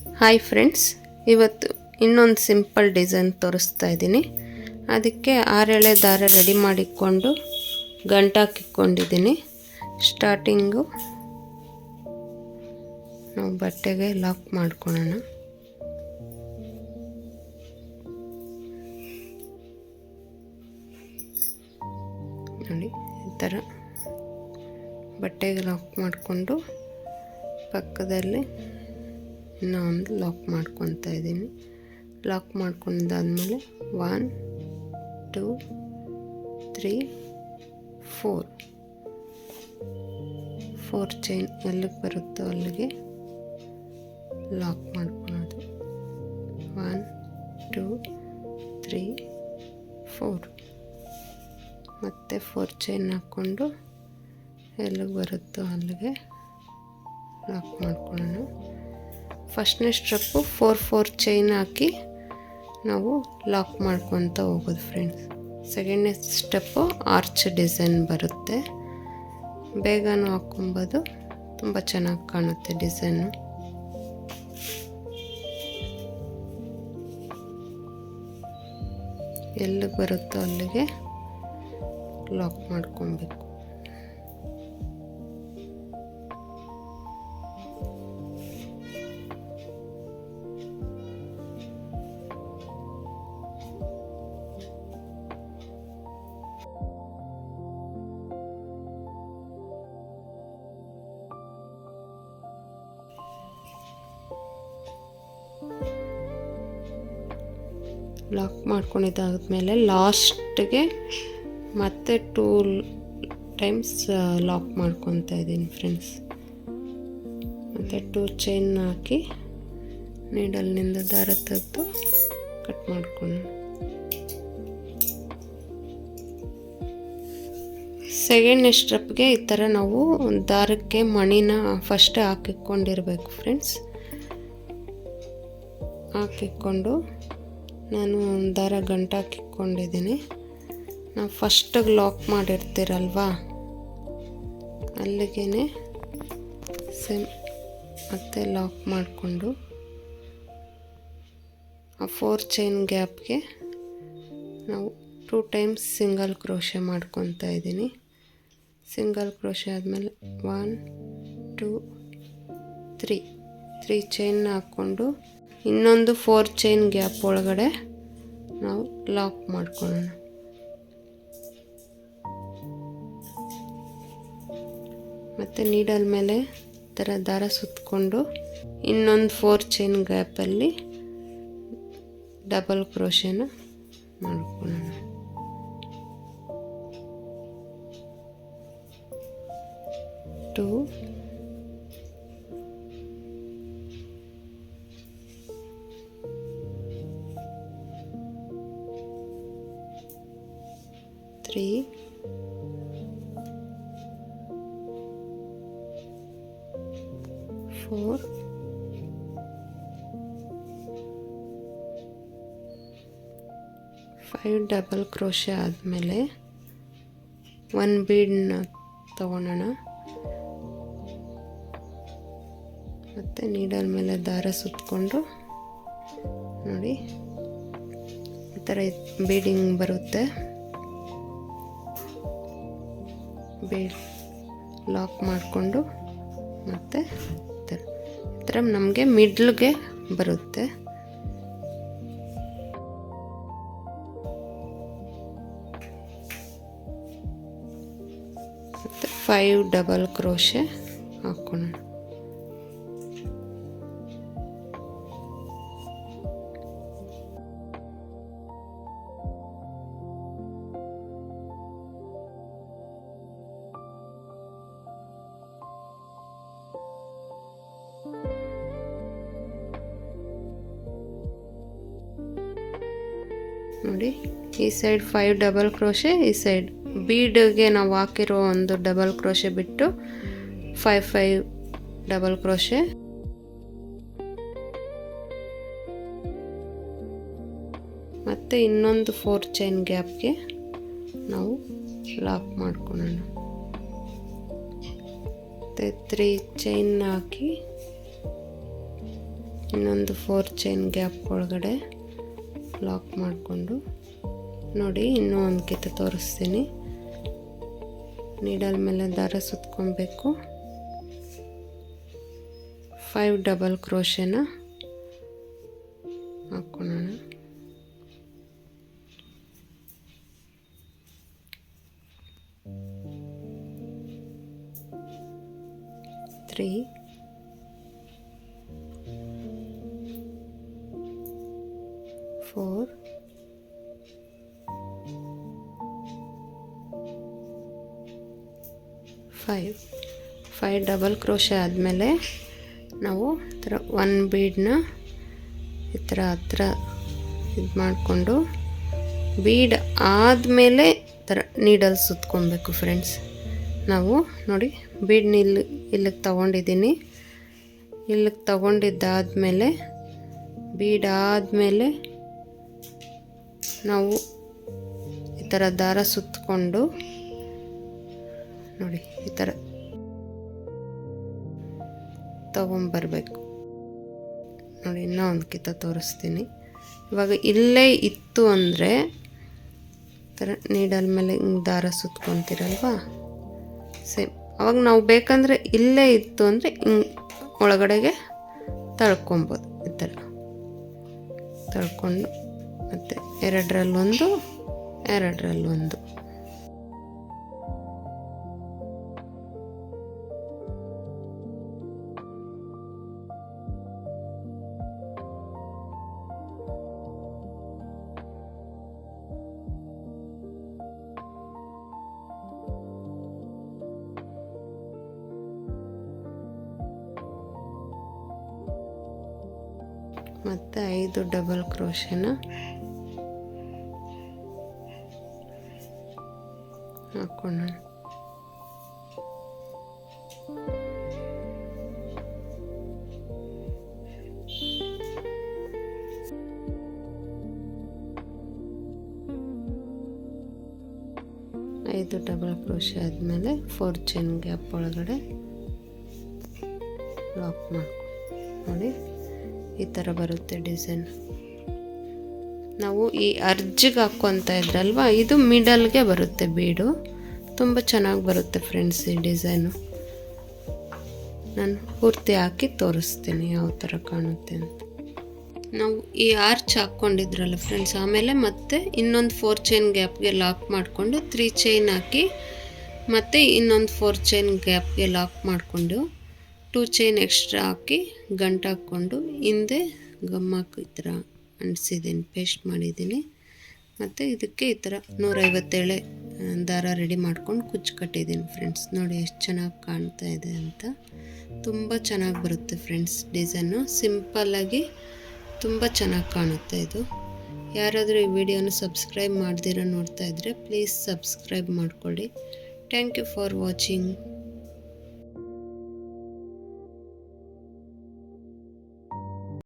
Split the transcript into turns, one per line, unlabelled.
Hi friends, ಇವತ್ತು ಇನ್ನೊಂದು simple design ತೋರಿಸ್ತಾ ಇದ್ದೀನಿ. ಅದಕ್ಕೆ 6 ಎಳೆ ದಾರ ರೆಡಿ ಮಾಡಿಕೊಂಡು ಗಂಟಾಕಿಕೊಂಡಿದ್ದೀನಿ. ಸ್ಟಾರ್ಟಿಂಗು ನಾವು ಬಟ್ಟೆಗೆ ಲಾಕ್ ಮಾಡ್ಕೊಳ್ಳೋಣ. ನೋಡಿ, ಈ ಥರ ಬಟ್ಟೆಗೆ ಲಾಕ್ ಮಾಡಿಕೊಂಡು ಪಕ್ಕದಲ್ಲಿ ಇನ್ನೂ ಒಂದು ಲಾಕ್ ಮಾಡ್ಕೊತಾ ಇದ್ದೀನಿ. ಲಾಕ್ ಮಾಡ್ಕೊಂಡಾದ್ಮೇಲೆ 1 2 3 4 ಚೈನ್ ಎಲ್ಲಿಗೆ ಬರುತ್ತೋ ಅಲ್ಲಿಗೆ ಲಾಕ್ ಮಾಡ್ಕೊಳ್ಳೋದು. 1 2 3 4 ಮತ್ತು 4 ಚೈನ್ ಹಾಕ್ಕೊಂಡು ಎಲ್ಲಿಗೆ ಬರುತ್ತೋ ಅಲ್ಲಿಗೆ ಲಾಕ್ ಮಾಡ್ಕೊಳ್ಳೋಣ. ಫಸ್ಟ್ನೇ ಸ್ಟೆಪ್ಪು 4 ಚೈನ್ ಹಾಕಿ ನಾವು ಲಾಕ್ ಮಾಡ್ಕೊತ ಹೋಗೋದು ಫ್ರೆಂಡ್ಸ್. ಸೆಕೆಂಡ್ನೇ ಸ್ಟೆಪ್ಪು ಆರ್ಚ್ ಡಿಸೈನ್ ಬರುತ್ತೆ. ಬೇಗನೂ ಹಾಕ್ಕೊಬೋದು, ತುಂಬ ಚೆನ್ನಾಗಿ ಕಾಣುತ್ತೆ ಡಿಸೈನು. ಎಲ್ಲಿಗೆ ಬರುತ್ತೋ ಅಲ್ಲಿಗೆ ಲಾಕ್ ಮಾಡ್ಕೊಬೇಕು. ಲಾಕ್ ಮಾಡ್ಕೊಂಡಿದ್ದಾದ್ಮೇಲೆ ಲಾಸ್ಟ್ಗೆ ಮತ್ತೆ 2 ಟೈಮ್ಸ್ ಲಾಕ್ ಮಾಡ್ಕೊತಾ ಇದ್ದೀನಿ ಫ್ರೆಂಡ್ಸ್. ಮತ್ತು 2 ಚೈನ್ ಹಾಕಿ ನೀಡಲ್ನಿಂದ ದಾರ ತೆಗೆದು ಕಟ್ ಮಾಡ್ಕೊಳ್ಳೋಣ. ಸೆಕೆಂಡ್ನೇ ಸ್ಟೆಪ್ಗೆ ಈ ಥರ ನಾವು ದಾರಕ್ಕೆ ಮಣಿನ ಫಸ್ಟೇ ಹಾಕಿಕೊಂಡಿರ್ಬೇಕು ಫ್ರೆಂಡ್ಸ್. ಹಾಕಿಕೊಂಡು ನಾನು ದಾರ ಗಂಟಾಕಿಕೊಂಡಿದ್ದೀನಿ. ನಾವು ಫಸ್ಟಿಗೆ ಲಾಕ್ ಮಾಡಿರ್ತೀರಲ್ವಾ, ಅಲ್ಲಿಗೆ ಸೇಮ್ ಮತ್ತೆ ಲಾಕ್ ಮಾಡಿಕೊಂಡು ಆ 4 ಚೈನ್ ಗ್ಯಾಪ್ಗೆ ನಾವು 2 ಟೈಮ್ಸ್ ಸಿಂಗಲ್ ಕ್ರೋಶೆ ಮಾಡ್ಕೊತಾ ಇದ್ದೀನಿ. ಸಿಂಗಲ್ ಕ್ರೋಶೆ ಆದಮೇಲೆ 1 2 3 ಚೈನ್ ಹಾಕ್ಕೊಂಡು ಇನ್ನೊಂದು 4 ಚೈನ್ ಗ್ಯಾಪ್ ಒಳಗಡೆ ನಾವು ಲಾಕ್ ಮಾಡ್ಕೊಳ್ಳೋಣ. ಮತ್ತು ನೀಡಲ್ ಮೇಲೆ ಥರ ದಾರ ಸುತ್ತಕೊಂಡು ಇನ್ನೊಂದು 4 ಚೈನ್ ಗ್ಯಾಪಲ್ಲಿ ಡಬಲ್ ಕ್ರೋಶೆನ ಮಾಡ್ಕೊಳ್ಳೋಣ. ಟೂ 3 4 5 ಡಬಲ್ ಕ್ರೋಶೆ ಆದಮೇಲೆ 1 ಬೀಡನ್ನ ತಗೊಳ್ಳೋಣ. ಮತ್ತು ನೀಡಲ್ ಮೇಲೆ ದಾರ ಸುತ್ತಕೊಂಡು ನೋಡಿ ಈ ಥರ ಬೀಡಿಂಗ್ ಬರುತ್ತೆ. ಬೀಡ್ ಲಾಕ್ ಮಾಡಿಕೊಂಡು ಮತ್ತು ಈ ಥರ ನಮಗೆ ಮಿಡ್ಲ್ಗೆ ಬರುತ್ತೆ. ಮತ್ತು 5 ಡಬಲ್ ಕ್ರೋಶೆ ಹಾಕ್ಕೊಳ್ಳೋಣ. ನೋಡಿ, ಈ ಸೈಡ್ 5 ಡಬಲ್ ಕ್ರೋಶೆ, ಈ ಸೈಡ್ ಬೀಡ್ಗೆ ನಾವು ಹಾಕಿರೋ ಒಂದು ಡಬಲ್ ಕ್ರೋಶೆ ಬಿಟ್ಟು 5 ಡಬಲ್ ಕ್ರೋಶೆ. ಮತ್ತು ಇನ್ನೊಂದು 4 ಚೈನ್ ಗ್ಯಾಪ್ಗೆ ನಾವು ಲಾಕ್ ಮಾಡ್ಕೊಳ್ಳೋಣ. ಮತ್ತು 3 ಚೈನ್ ಹಾಕಿ ಇನ್ನೊಂದು 4 ಚೈನ್ ಗ್ಯಾಪ್ ಒಳಗಡೆ ಲಾಕ್ ಮಾಡಿಕೊಂಡು ನೋಡಿ ಇನ್ನೂ ಒಂದು ಕಿತ್ತು ತೋರಿಸ್ತೀನಿ. ನೀಡಲ್ ಮೇಲೆ ದಾರ ಸುತ್ಕೊಬೇಕು. 5 ಡಬಲ್ ಕ್ರೋಶೆನ ಹಾಕ್ಕೊಳ್ಳೋಣ. ತ್ರೀ 4 5 ಡಬಲ್ ಕ್ರೋಶೆ ಆದಮೇಲೆ ನಾವು ಈ ಥರ 1 ಬೀಡನ್ನ ಈ ಥರ ಹತ್ರ ಇದು ಮಾಡಿಕೊಂಡು ಬೀಡ್ ಆದಮೇಲೆ ಥರ ನೀಡಲ್ ಸುತ್ಕೊಬೇಕು ಫ್ರೆಂಡ್ಸ್. ನಾವು ನೋಡಿ ಬೀಡ್ನ ಇಲ್ಲಿಗೆ ತೊಗೊಂಡಿದ್ದೀನಿ. ಇಲ್ಲಿಗೆ ತೊಗೊಂಡಿದ್ದಾದಮೇಲೆ ಬೀಡ್ ಆದಮೇಲೆ ನಾವು ಈ ಥರ ದಾರ ಸುತ್ತಕೊಂಡು ನೋಡಿ ಈ ಥರ ತಗೊಂಬರಬೇಕು. ನೋಡಿ ಇನ್ನೂ ಒಂದು ಕಿತ್ತ ತೋರಿಸ್ತೀನಿ. ಇವಾಗ ಇಲ್ಲೇ ಇತ್ತು ಅಂದರೆ ಈ ಥರ ನೀಡಲ್ ಮೇಲೆ ಹಿಂಗೆ ದಾರ ಸುತ್ಕೊತೀರಲ್ವಾ, ಸೇಮ್ ಅವಾಗ ನಾವು ಬೇಕಂದರೆ ಇಲ್ಲೇ ಇತ್ತು ಅಂದರೆ ಹಿಂಗೆ ಒಳಗಡೆಗೆ ತಳ್ಕೊಬೋದು. ಈ ಥರ ತಳ್ಕೊಂಡು ಮತ್ತು ಎರಡರಲ್ಲೊಂದು ಮತ್ತು 5 ಡಬಲ್ ಕ್ರೋಶೆನ ಹಾಕೋಣ. ಐದು ಡಬಲ್ ಕ್ರೋಶೆ ಆದಮೇಲೆ 4 ಚೈನ್ ಗ್ಯಾಪ್ ಒಳಗಡೆ ಲಾಕ್ ಮಾಡ್ಕೊ. ನೋಡಿ ಈ ಥರ ಬರುತ್ತೆ ಡಿಸೈನ್. ನಾವು ಈ ಅರ್ಜಿಗೆ ಹಾಕ್ಕೊತ ಇದ್ರಲ್ವ, ಇದು ಮಿಡಲ್ಗೆ ಬರುತ್ತೆ ಬೀಡು. ತುಂಬ ಚೆನ್ನಾಗಿ ಬರುತ್ತೆ ಫ್ರೆಂಡ್ಸ್ ಈ ಡಿಸೈನು. ನಾನು ಪೂರ್ತಿ ಹಾಕಿ ತೋರಿಸ್ತೀನಿ ಯಾವ ಥರ ಕಾಣುತ್ತೆ ಅಂತ. ನಾವು ಈ ಆರ್ಚ್ ಹಾಕ್ಕೊಂಡಿದ್ರಲ್ಲ ಫ್ರೆಂಡ್ಸ್, ಆಮೇಲೆ ಮತ್ತೆ ಇನ್ನೊಂದು 4 ಚೈನ್ ಗ್ಯಾಪ್ಗೆ ಲಾಕ್ ಮಾಡಿಕೊಂಡು 3 ಚೈನ್ ಹಾಕಿ ಮತ್ತು ಇನ್ನೊಂದು 4 ಚೈನ್ ಗ್ಯಾಪ್ಗೆ ಲಾಕ್ ಮಾಡಿಕೊಂಡು 2 ಚೈನ್ ಎಕ್ಸ್ಟ್ರಾ ಹಾಕಿ ಗಂಟು ಹಾಕ್ಕೊಂಡು ಹಿಂದೆ ಗಮ್ಮಾಕು ಈ ಥರ ಅಂಟಿಸಿದ್ದೀನಿ, ಪೇಸ್ಟ್ ಮಾಡಿದ್ದೀನಿ. ಮತ್ತು ಇದಕ್ಕೆ ಈ ಥರ 157 ದಾರ ರೆಡಿ ಮಾಡ್ಕೊಂಡು ಕುಚ್ಚು ಕಟ್ಟಿದ್ದೀನಿ ಫ್ರೆಂಡ್ಸ್. ನೋಡಿ ಎಷ್ಟು ಚೆನ್ನಾಗಿ ಕಾಣ್ತಾ ಇದೆ ಅಂತ. ತುಂಬ ಚೆನ್ನಾಗಿ ಬರುತ್ತೆ ಫ್ರೆಂಡ್ಸ್ ಡಿಸೈನು. ಸಿಂಪಲ್ಲಾಗಿ ತುಂಬ ಚೆನ್ನಾಗಿ ಕಾಣುತ್ತೆ ಇದು. ಯಾರಾದರೂ ಈ ವಿಡಿಯೋನ ಸಬ್ಸ್ಕ್ರೈಬ್ ಮಾಡ್ದಿರೋ ನೋಡ್ತಾ ಇದ್ದರೆ ಪ್ಲೀಸ್ ಸಬ್ಸ್ಕ್ರೈಬ್ ಮಾಡ್ಕೊಳ್ಳಿ. Thank you for watching.